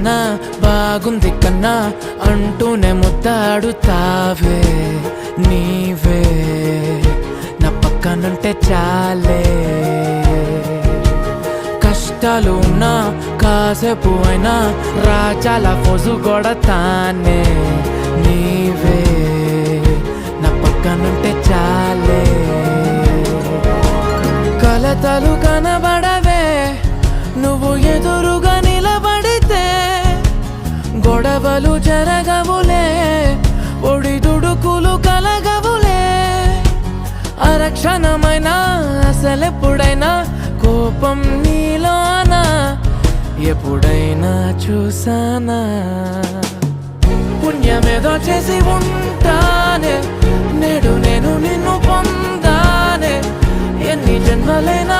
కన్నా బాగుంది కన్నా అంటూనే ముద్దాడుతావే నీవే నా పక్కనుంటే చాలే కష్టాలు ఉన్నా కాసేపు అయినా రాజాల ఫోజు కొడతానే నీవే నా పక్కనుంటే చాలే కలతలు కనబడవే నువ్వు ఎదురుగా నిలబడితే గొడవలు జరగవులే ఒడిదుడుకులు కలగవులే అరక్షణమైనా అసలెప్పుడైనా కోపం నీలోనా ఎప్పుడైనా చూసానా పుణ్యమేదో చేసి ఉంటానే నేడు నేను నిన్ను పొందానే ఎన్ని జన్మలైనా